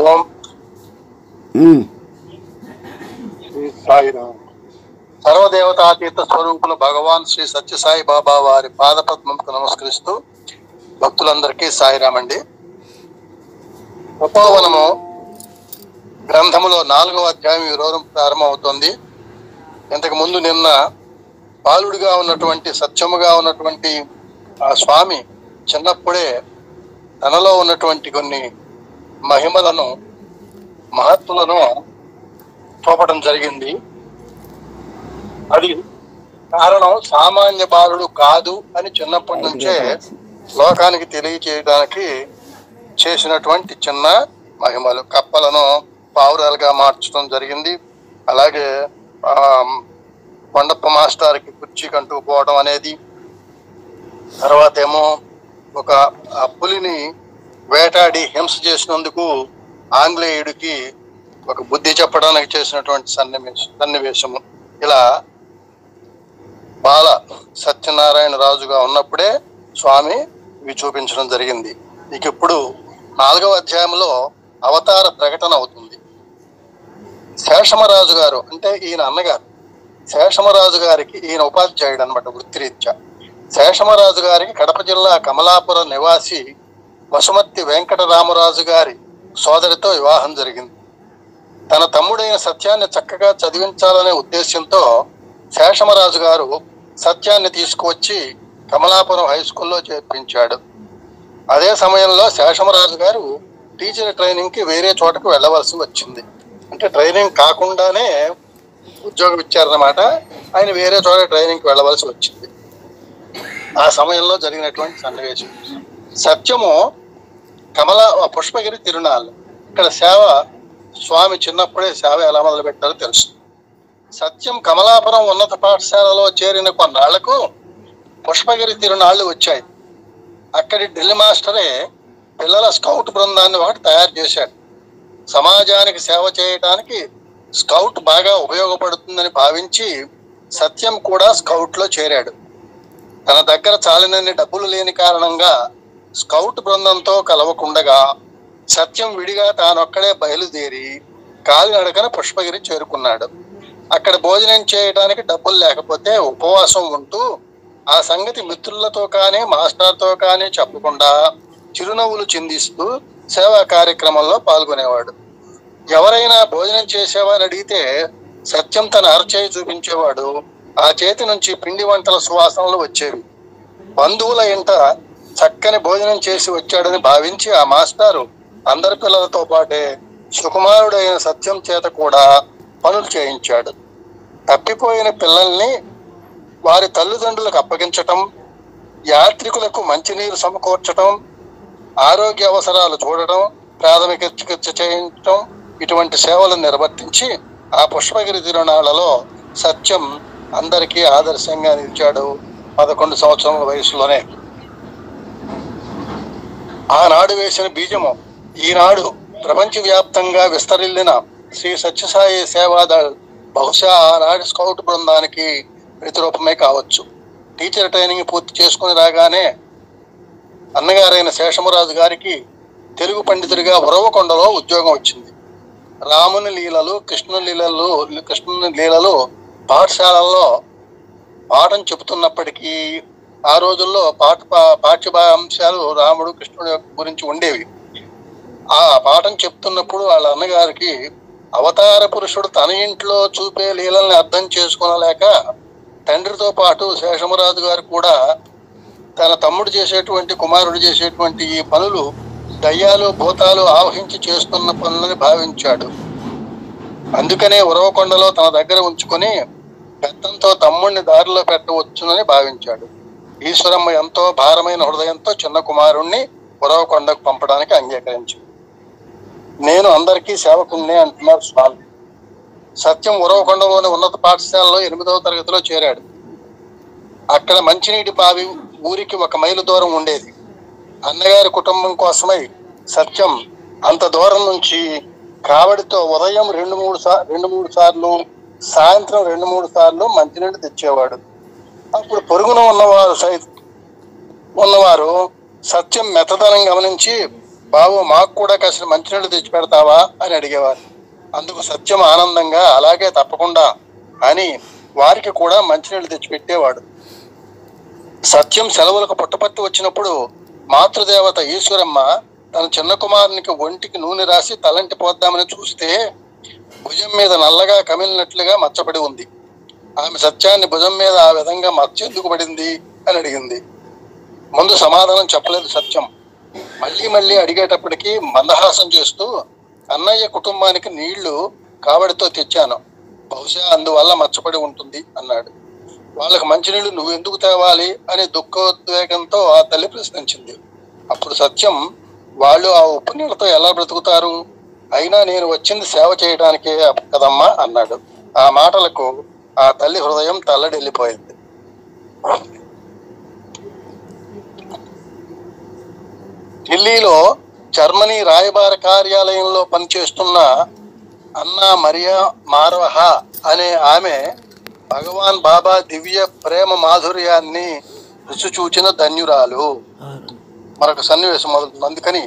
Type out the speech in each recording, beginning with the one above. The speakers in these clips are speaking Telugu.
ఓం శ్రీ సాయిరామ్. సర్వదేవతాతీత స్వరూపులు భగవాన్ శ్రీ సత్యసాయి బాబా వారి పాదపద్మంకు నమస్కరిస్తూ భక్తులందరికీ సాయిరామ్ అండి. తపోవనము గ్రంథములో 4వ అధ్యాయం ఈ రోజు ప్రారంభమవుతోంది. ఇంతకు ముందు నిన్న బాలుడిగా ఉన్నటువంటి సత్యముగా ఉన్నటువంటి ఆ స్వామి చిన్నప్పుడే తనలో ఉన్నటువంటి కొన్ని మహిమలను మహత్తులను చూపడం జరిగింది. అది కారణం సామాన్య బాలుడు కాదు అని చిన్నప్పటి నుంచే లోకానికి తెలియచేయడానికి చేసినటువంటి చిన్న మహిమలు. కప్పలను పావురాలుగా మార్చడం జరిగింది. అలాగే కొండప్ప మాస్టర్కి కుర్చీ కంటూ పోవడం అనేది, తర్వాత ఏమో ఒక పులిని వేటాడి హింస చేసినందుకు ఆంగ్లేయుడికి ఒక బుద్ధి చెప్పడానికి చేసినటువంటి సన్నివేశము. ఇలా బాల సత్యనారాయణ రాజుగా ఉన్నప్పుడే స్వామి ఇవి చూపించడం జరిగింది. ఇక ఇప్పుడు 4వ అధ్యాయంలో అవతార ప్రకటన అవుతుంది. శేషమరాజు గారు అంటే ఈయన అన్నగారు, శేషమరాజు గారికి ఈయన ఉపాధ్యాయుడు అనమాట వృత్తిరీత్యా. శేషమరాజు గారికి కడప జిల్లా కమలాపురం నివాసి వసుమర్తి వెంకటరామరాజు గారి సోదరితో వివాహం జరిగింది. తన తమ్ముడైన సత్యాన్ని చక్కగా చదివించాలనే ఉద్దేశంతో శేషమరాజు గారు సత్యాన్ని తీసుకువచ్చి కమలాపురం హై స్కూల్లో చేర్పించాడు. అదే సమయంలో శేషమరాజు గారు టీచర్ ట్రైనింగ్ కి వేరే చోటకు వెళ్ళవలసి వచ్చింది. అంటే ట్రైనింగ్ కాకుండానే ఉద్యోగం ఇచ్చారన్నమాట. ఆయన వేరే చోట ట్రైనింగ్ కి వెళ్ళవలసి వచ్చింది. ఆ సమయంలో జరిగినటువంటి సన్నివేశం. సత్యము పుష్పగిరి తిరునాళ్ళు. ఇక్కడ సేవ స్వామి చిన్నప్పుడే సేవ ఎలా మొదలు పెట్టారో తెలుసు. సత్యం కమలాపురం ఉన్నత పాఠశాలలో చేరిన కొన్నాళ్లకు పుష్పగిరి తిరునాళ్ళు వచ్చాయి. అక్కడి డ్రిల్ మాస్టరే పిల్లల స్కౌట్ బృందాన్ని ఒకటి తయారు చేశాడు. సమాజానికి సేవ చేయడానికి స్కౌట్ బాగా ఉపయోగపడుతుందని భావించి సత్యం కూడా స్కౌట్ లో చేరాడు. తన దగ్గర చాలినన్ని డబ్బులు లేని కారణంగా స్కౌట్ బృందంతో కలవకుండగా సత్యం విడిగా తానొక్కడే బయలుదేరి కాలినడకన పుష్పగిరి చేరుకున్నాడు. అక్కడ భోజనం చేయడానికి డబ్బులు లేకపోతే ఉపవాసం ఉంటూ ఆ సంగతి మిత్రులతో కానీ మాస్టర్తో కానీ చెప్పకుండా చిరునవ్వులు చిందిస్తూ సేవా కార్యక్రమంలో పాల్గొనేవాడు. ఎవరైనా భోజనం చేసేవారు అడిగితే సత్యం తన అరచేయి చూపించేవాడు. ఆ చేతి నుంచి పిండి వంటల సువాసనలు వచ్చేవి. బంధువుల ఇంట చక్కని భోజనం చేసి వచ్చాడని భావించి ఆ మాస్టారు అందరి పిల్లలతో పాటే సుకుమారుడైన సత్యం చేత కూడా పనులు చేయించాడు. తప్పిపోయిన పిల్లల్ని వారి తల్లిదండ్రులకు అప్పగించటం, యాత్రికులకు మంచినీరు సమకూర్చటం, ఆరోగ్య అవసరాలు చూడటం, ప్రాథమిక చికిత్స చేయించటం, ఇటువంటి సేవలను నిర్వర్తించి ఆ పుష్పగిరి తిరునాళ్లలో సత్యం అందరికీ ఆదర్శంగా నిలిచాడు. 11 సంవత్సరాల వయసులోనే. ఆనాడు వేసిన బీజము ఈనాడు ప్రపంచవ్యాప్తంగా విస్తరిల్లిన శ్రీ సత్యసాయి సేవాదళ్ బహుశా ఆనాడు స్కౌట్ బృందానికి ప్రతిరూపమే కావచ్చు. టీచర్ ట్రైనింగ్ పూర్తి చేసుకుని రాగానే అన్నగారైన శేషమరాజు గారికి తెలుగు పండితుడిగా ఉరవకొండలో ఉద్యోగం వచ్చింది. రాముని లీలలు కృష్ణుని లీలలు పాఠశాలల్లో పాఠం చెబుతున్నప్పటికీ ఆ రోజుల్లో పాఠ్యాంశాలు రాముడు కృష్ణుడు గురించి ఉండేవి. ఆ పాఠం చెప్తున్నప్పుడు వాళ్ళ అన్నగారికి అవతార పురుషుడు తన ఇంట్లో చూపే లీలల్ని అర్థం చేసుకోలేక తండ్రితో పాటు శేషమరాజు గారు కూడా తన తమ్ముడు చేసేటువంటి కుమారుడు చేసేటువంటి ఈ పనులు దయ్యాలు భూతాలు ఆవహించి చేస్తున్న పనులని భావించాడు. అందుకనే ఉరవకొండలో తన దగ్గర ఉంచుకొని పెద్దంతో తమ్ముడిని దారిలో పెట్టవచ్చునని భావించాడు. ఈశ్వరమ్మ ఎంతో భారమైన హృదయంతో చిన్న కుమారుణ్ణి ఉరవకొండకు పంపడానికి అంగీకరించింది. నేను అందరికీ సేవకుణ్ణే అంటున్నారు స్వామి. సత్యం ఉరవకొండలోని ఉన్నత పాఠశాలలో 8వ తరగతిలో చేరాడు. అక్కడ మంచినీటి బావి ఊరికి 1 మైలు దూరం ఉండేది. అన్నగారి కుటుంబం కోసమై సత్యం అంత దూరం నుంచి కావడితో ఉదయం 2-3 సార్లు, సాయంత్రం 2-3 సార్లు మంచినీళ్ళు తెచ్చేవాడు. అప్పుడు పొరుగున ఉన్నవారు సత్యం మెత్తదనం గమనించి బాబు మాకు కూడా కాసిన మంచినీళ్ళు తెచ్చి పెడతావా అని అడిగేవారు. అందుకు సత్యం ఆనందంగా అలాగే తప్పకుండా అని వారికి కూడా మంచినీళ్ళు తెచ్చిపెట్టేవాడు. సత్యం సెలవులకు పుట్టపర్తి వచ్చినప్పుడు మాతృదేవత ఈశ్వరమ్మ తన చిన్న కుమారునికి ఒంటికి నూనె రాసి తలంటి పోద్దామని చూస్తే భుజం మీద నల్లగా కమిలినట్లుగా మచ్చపడి ఉంది. ఆమె సత్యాన్ని భుజం మీద ఆ విధంగా మచ్చ ఎందుకు పడింది అని అడిగింది. ముందు సమాధానం చెప్పలేదు సత్యం. మళ్ళీ మళ్ళీ అడిగేటప్పటికీ మందహాసం చేస్తూ, అన్నయ్య కుటుంబానికి నీళ్లు కావడితో తెచ్చాను, బహుశా అందువల్ల మచ్చపడి ఉంటుంది అన్నాడు. వాళ్ళకు మంచినీళ్లు నువ్వు ఎందుకు తేవాలి అని దుఃఖోద్వేగంతో ఆ తల్లి ప్రశ్నించింది. అప్పుడు సత్యం, వాళ్ళు ఆ ఉప్పు నీళ్లతో ఎలా బ్రతుకుతారు, అయినా నేను వచ్చింది సేవ చేయడానికే కదమ్మా అన్నాడు. ఆ మాటలకు ఆ తల్లి హృదయం తల్లడిల్లిపోయింది. ఢిల్లీలో జర్మనీ రాయబార కార్యాలయంలో పనిచేస్తున్న అన్నా మరియా మార్వహ అనే ఆమె భగవాన్ బాబా దివ్య ప్రేమ మాధుర్యాన్ని రుచి చూచిన ధన్యురాలు. మరొక సన్నివేశం మొదలుతుంది, అందుకని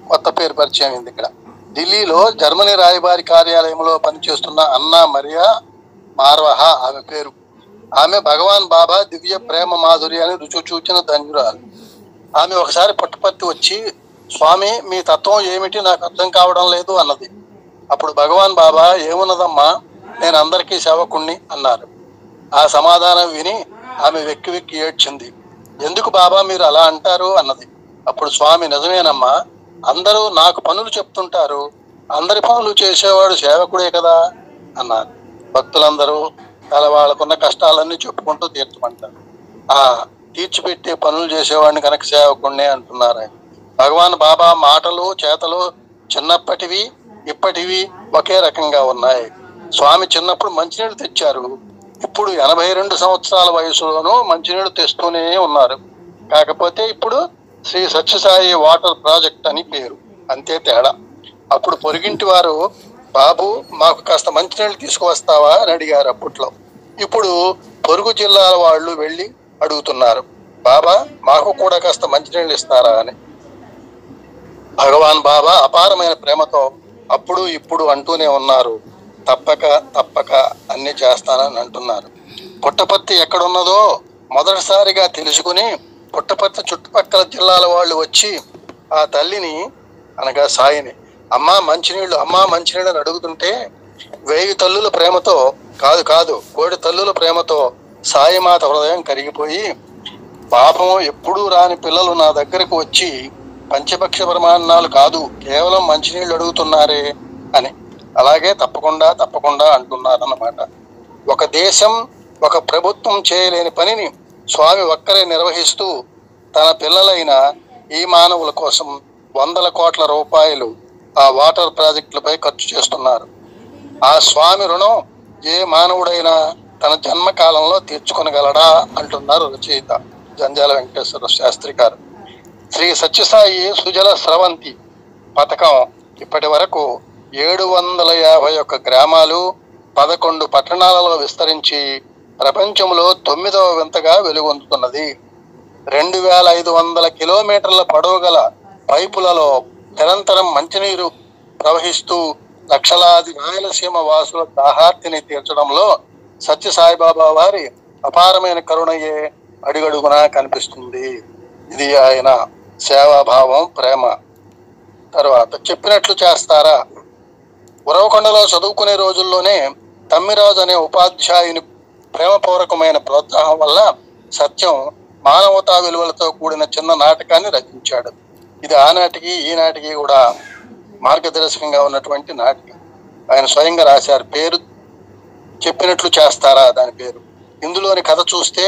కొత్త పేరు పరిచయం అయింది ఇక్కడ. ఢిల్లీలో జర్మనీ రాయబారి కార్యాలయంలో పనిచేస్తున్న అన్నా మరియా మార్వహ ఆమె పేరు. ఆమె భగవాన్ బాబా దివ్య ప్రేమ మాధుర్యాన్ని రుచి చూచిన ధన్యురాలు. ఆమె ఒకసారి పుట్టపర్తి వచ్చి, స్వామి మీ తత్వం ఏమిటి నాకు అర్థం కావడం లేదు అన్నది. అప్పుడు భగవాన్ బాబా, ఏమున్నదమ్మా, నేను అందరికీ సేవకుణ్ణి అన్నారు. ఆ సమాధానం విని ఆమె వెక్కి వెక్కి ఏడ్చింది. ఎందుకు బాబా మీరు అలా అంటారు అన్నది. అప్పుడు స్వామి, నిజమేనమ్మా, అందరూ నాకు పనులు చెప్తుంటారు, అందరి పనులు చేసేవాడు సేవకుడే కదా అన్నారు. భక్తులందరూ వాళ్ళకున్న కష్టాలన్నీ చెప్పుకుంటూ తీర్చమంటారు. ఆ తీర్చిపెట్టే పనులు చేసేవాడిని కనుక సేవకుణ్ణే అంటున్నారు ఆయన. భగవాన్ బాబా మాటలు చేతలు చిన్నప్పటివి ఇప్పటివి ఒకే రకంగా ఉన్నాయి. స్వామి చిన్నప్పుడు మంచినీళ్ళు తెచ్చారు, ఇప్పుడు 82 సంవత్సరాల వయసులోనూ మంచినీళ్ళు తెస్తూనే ఉన్నారు. కాకపోతే ఇప్పుడు శ్రీ సత్యసాయి వాటర్ ప్రాజెక్ట్ అని పేరు, అంతే తేడా. అప్పుడు పొరుగింటి వారు, బాబు మాకు కాస్త మంచినీళ్ళు తీసుకువస్తావా అని అడిగారు అప్పట్లో. ఇప్పుడు పొరుగు జిల్లాల వాళ్ళు వెళ్ళి అడుగుతున్నారు, బాబా మాకు కూడా కాస్త మంచినీళ్ళు ఇస్తారా అని. భగవాన్ బాబా అపారమైన ప్రేమతో అప్పుడు ఇప్పుడు అంటూనే ఉన్నారు, తప్పక తప్పక అన్ని చేస్తానని అంటున్నారు. పుట్టపర్తి ఎక్కడున్నదో మొదటిసారిగా తెలుసుకుని పుట్టపర్తి చుట్టుపక్కల జిల్లాల వాళ్ళు వచ్చి ఆ తల్లిని అనగా సాయిని, అమ్మా మంచినీళ్ళు అని అడుగుతుంటే 1000 తల్లుల ప్రేమతో కాదు 1 తల్లుల ప్రేమతో సాయిమాత హృదయం కరిగిపోయి, పాపం ఎప్పుడూ రాని పిల్లలు నా దగ్గరకు వచ్చి పంచపక్ష ప్రమాణాలు కాదు కేవలం మంచినీళ్ళు అడుగుతున్నారే అని, అలాగే తప్పకుండా అంటున్నారన్నమాట. ఒక దేశం ఒక ప్రభుత్వం చేయలేని పనిని స్వామి ఒక్కరే నిర్వహిస్తూ తన పిల్లలైన ఈ మానవుల కోసం 100 కోట్ల రూపాయలు ఆ వాటర్ ప్రాజెక్టులపై ఖర్చు చేస్తున్నారు. ఆ స్వామి రుణం ఏ మానవుడైనా తన జన్మకాలంలో తీర్చుకొనగలడా అంటున్నారు రచయిత జంజాల వెంకటేశ్వర శాస్త్రి గారు. శ్రీ సత్యసాయి సుజల స్రవంతి పథకం ఇప్పటి వరకు 751 గ్రామాలు 11 పట్టణాలలో విస్తరించి ప్రపంచంలో 9వ వింతగా వెలుగొందుతున్నది. 2500 కిలోమీటర్ల పొడవు గల పైపులలో నిరంతరం మంచినీరు ప్రవహిస్తూ లక్షలాది రాయలసీమ వాసుల దాహార్తిని తీర్చడంలో సత్యసాయిబాబా వారి అపారమైన కరుణయే అడుగడుగునా కనిపిస్తుంది. ఇది ఆయన సేవాభావం, ప్రేమ. తర్వాత చెప్పినట్లు చేస్తారా. ఉరవకొండలో చదువుకునే రోజుల్లోనే తమ్మిరాజు అనే ఉపాధ్యాయుని ప్రేమపూర్వకమైన ప్రోత్సాహం వల్ల సత్యం మానవతా విలువలతో కూడిన చిన్న నాటకాన్ని రచించాడు. ఇది ఆనాటికి ఈనాటికి కూడా మార్గదర్శకంగా ఉన్నటువంటి నాటకం. ఆయన స్వయంగా రాశారు. పేరు చెప్పినట్లు చేస్తారా దాని పేరు. ఇందులోని కథ చూస్తే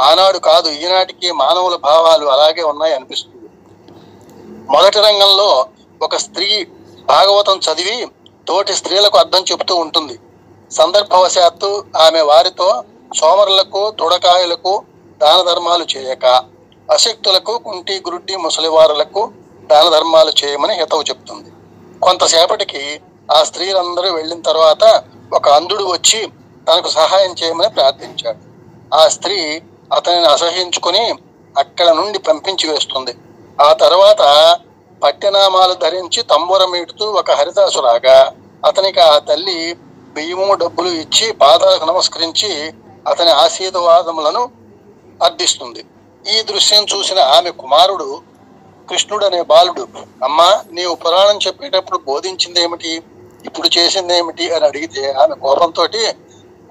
ఆనాడు కాదు ఈనాటికి మానవుల భావాలు అలాగే ఉన్నాయి అనిపిస్తుంది. మొదటి రంగంలో ఒక స్త్రీ భాగవతం చదివి తోటి స్త్రీలకు అర్థం చెబుతూ ఉంటుంది. సందర్భవశాత్తు ఆమె వారితో సోమరులకు తుడకాయులకు దాన ధర్మాలు చేయక, అశక్తులకు కుంటి గురుడ్డి ముసలివారులకు దాన ధర్మాలు చేయమని హితవు చెప్తుంది. కొంతసేపటికి ఆ స్త్రీలందరూ వెళ్ళిన తర్వాత ఒక అంధుడు వచ్చి తనకు సహాయం చేయమని ప్రార్థించాడు. ఆ స్త్రీ అతనిని అసహించుకుని అక్కడ నుండి పంపించి వేస్తుంది. ఆ తర్వాత పట్టెనామాలు ధరించి తంబురమీటుతూ ఒక హరిదాసు రాగా అతనికి ఆ తల్లి బియ్యము డబ్బులు ఇచ్చి పాదాలకు నమస్కరించి అతని ఆశీర్వాదములను అర్థిస్తుంది. ఈ దృశ్యం చూసిన ఆమె కుమారుడు కృష్ణుడు అనే బాలుడు, అమ్మా నీవు పురాణం చెప్పేటప్పుడు బోధించింది ఏమిటి, ఇప్పుడు చేసింది ఏమిటి అని అడిగితే ఆమె కోపంతో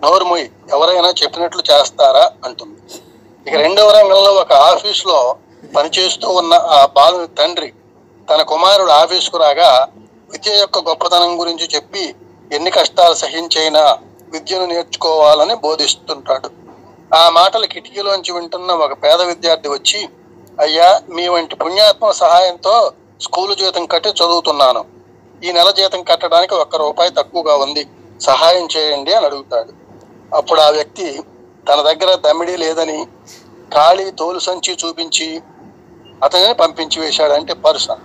నోరుమొయ్యి, ఎవరైనా చెప్పినట్లు చేస్తారా అంటుంది. ఇక రెండవ రంగంలో ఒక ఆఫీసులో పనిచేస్తూ ఉన్న ఆ బాలుని తండ్రి తన కుమారుడు ఆఫీసుకు రాగా విద్య యొక్క గొప్పతనం గురించి చెప్పి ఎన్ని కష్టాలు సహించైనా విద్యను నేర్చుకోవాలని బోధిస్తుంటాడు. ఆ మాటలు కిటికీలోంచి వింటున్న ఒక పేద విద్యార్థి వచ్చి, అయ్యా మీ వంటి పుణ్యాత్మ సహాయంతో స్కూలు జీతం కట్టి చదువుతున్నాను. ఈ నెల జీతం కట్టడానికి ₹1 తక్కువగా ఉంది, సహాయం చేయండి అని అడుగుతాడు. అప్పుడు ఆ వ్యక్తి తన దగ్గర దమ్మిడి లేదని ఖాళీ తోలు సంచి చూపించి అతనిని పంపించి వేశాడు, అంటే పర్సన్.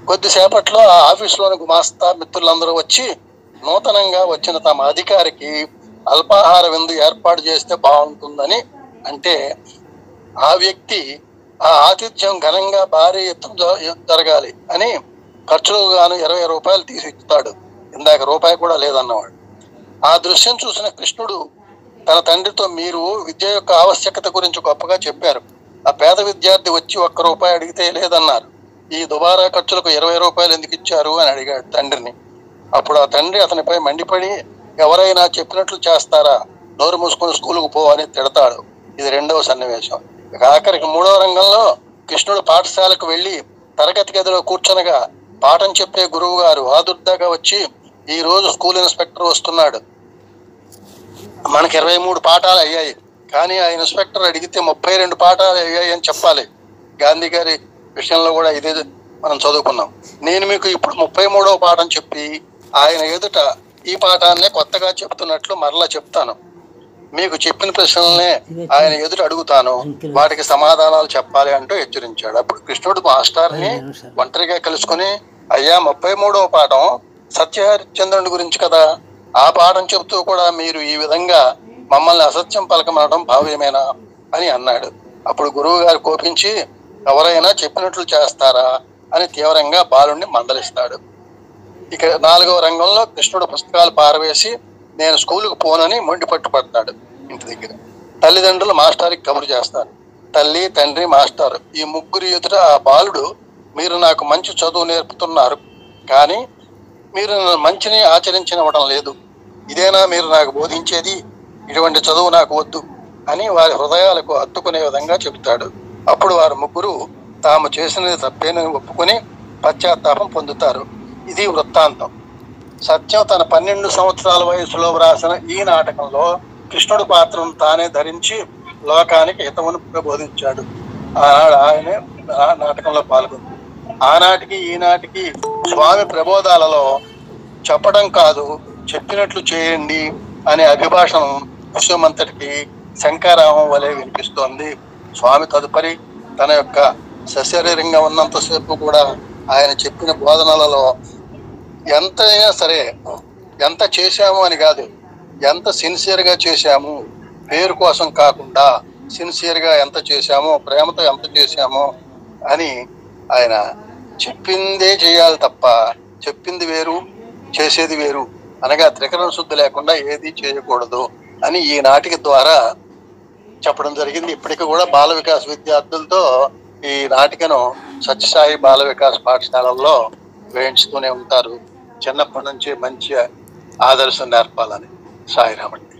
కొద్దిసేపట్లో ఆ ఆఫీసులోని గుమాస్తా మిత్రులందరూ వచ్చి నూతనంగా వచ్చిన తమ అధికారికి అల్పాహార విందు ఏర్పాటు చేస్తే బాగుంటుందని అంటే ఆ వ్యక్తి ఆ ఆతిథ్యం ఘనంగా భారీ ఎత్తున జరగాలి అని ఖర్చులు గాను ₹20 తీసి ఇస్తాడు. ఇందాక రూపాయి కూడా లేదన్నవాడు. ఆ దృశ్యం చూసిన కృష్ణుడు తన తండ్రితో, మీరు విద్య యొక్క ఆవశ్యకత గురించి గొప్పగా చెప్పారు, ఆ పేద విద్యార్థి వచ్చి ₹1 అడిగితే లేదన్నారు, ఈ దుబారా ఖర్చులకు ₹20 ఎందుకు ఇచ్చారు అని అడిగాడు తండ్రిని. అప్పుడు ఆ తండ్రి అతనిపై మండిపడి, ఎవరైనా చెప్పినట్లు చేస్తారా, నోరు మూసుకొని స్కూలుకు పో అని తిడతాడు. ఇది రెండవ సన్నివేశం. ఆఖరికి మూడవ రంగంలో కృష్ణుడు పాఠశాలకు వెళ్లి తరగతి గదిలో కూర్చొనగా పాఠం చెప్పే గురువు గారు ఆదుర్దాగా వచ్చి, ఈ రోజు స్కూల్ ఇన్స్పెక్టర్ వస్తున్నాడు, మనకి 23 పాఠాలు అయ్యాయి, కానీ ఆ ఇన్స్పెక్టర్ అడిగితే 32 పాఠాలు అయ్యాయి అని చెప్పాలి. గాంధీ గారి విషయంలో కూడా ఇదే మనం చదువుకున్నాం. నేను మీకు ఇప్పుడు 33వ పాఠం చెప్పి ఆయన ఎదుట ఈ పాఠాన్నే కొత్తగా చెప్తున్నట్లు మరలా చెప్తాను. మీకు చెప్పిన ప్రశ్నలనే ఆయన ఎదుట అడుగుతాను, వాటికి సమాధానాలు చెప్పాలి అంటూ హెచ్చరించాడు. అప్పుడు కృష్ణుడు మాస్టర్ని ఒంటరిగా కలుసుకుని, అయ్యా 33వ పాఠం సత్యహరిశ్చంద్రుని గురించి కదా, ఆ పాఠం చెబుతూ కూడా మీరు ఈ విధంగా మమ్మల్ని అసత్యం పలకమనడం భావ్యమేనా అని అన్నాడు. అప్పుడు గురువు గారు కోపించి, ఎవరైనా చెప్పినట్లు చేస్తారా అని తీవ్రంగా బాలుణ్ణి మందలిస్తాడు. ఇక 4వ రంగంలో కృష్ణుడు పుస్తకాలు పారవేసి నేను స్కూలుకు పోనని మొండి పట్టుపడతాడు. ఇంటి దగ్గర తల్లిదండ్రులు మాస్టర్కి కబురు చేస్తారు. తల్లి, తండ్రి, మాస్టర్ ఈ ముగ్గురు ఎదుట ఆ బాలుడు, మీరు నాకు మంచి చదువు నేర్పుతున్నారు, కానీ మీరు మంచిని ఆచరించనివ్వడం లేదు, ఇదేనా మీరు నాకు బోధించేది, ఇటువంటి చదువు నాకు వద్దు అని వారి హృదయాలకు హత్తుకునే విధంగా చెబుతాడు. అప్పుడు వారు ముగ్గురు తాము చేసినది తప్పేనని ఒప్పుకొని పశ్చాత్తాపం పొందుతారు. ఇది వృత్తాంతం. సత్యం తన 12 సంవత్సరాల వయసులో వ్రాసిన ఈ నాటకంలో కృష్ణుడు పాత్రను తానే ధరించి లోకానికి హితమును ప్రబోధించాడు. ఆనాడు ఆయనే ఆ నాటకంలో పాల్గొంది. ఆనాటికి ఈనాటికి స్వామి ప్రబోధాలలో చెప్పడం కాదు, చెప్పినట్లు చేయండి అనే అభిభాషణం విశ్వమంతటికి శంకారామం వలె వినిపిస్తోంది. స్వామి తదుపరి తన యొక్క సశరీరంగా ఉన్నంతసేపు కూడా ఆయన చెప్పిన బోధనలలో ఎంతైనా సరే, ఎంత చేశాము అని కాదు, ఎంత సిన్సియర్గా చేశాము, పేరు కోసం కాకుండా సిన్సియర్గా ఎంత చేశామో, ప్రేమతో ఎంత చేశామో అని ఆయన చెప్పిందే చేయాలి తప్ప చెప్పింది వేరు చేసేది వేరు అనగా త్రికరణ శుద్ధి లేకుండా ఏది చేయకూడదు అని ఈ నాటిక ద్వారా చెప్పడం జరిగింది. ఇప్పటికీ కూడా బాల వికాస్ విద్యార్థులతో ఈ నాటికను సత్యసాయి బాల వికాస్ పాఠశాలల్లో వేయించుతూనే ఉంటారు. చిన్నప్పటి నుంచి మంచి ఆదర్శం నేర్పాలని. సాయిరామండి.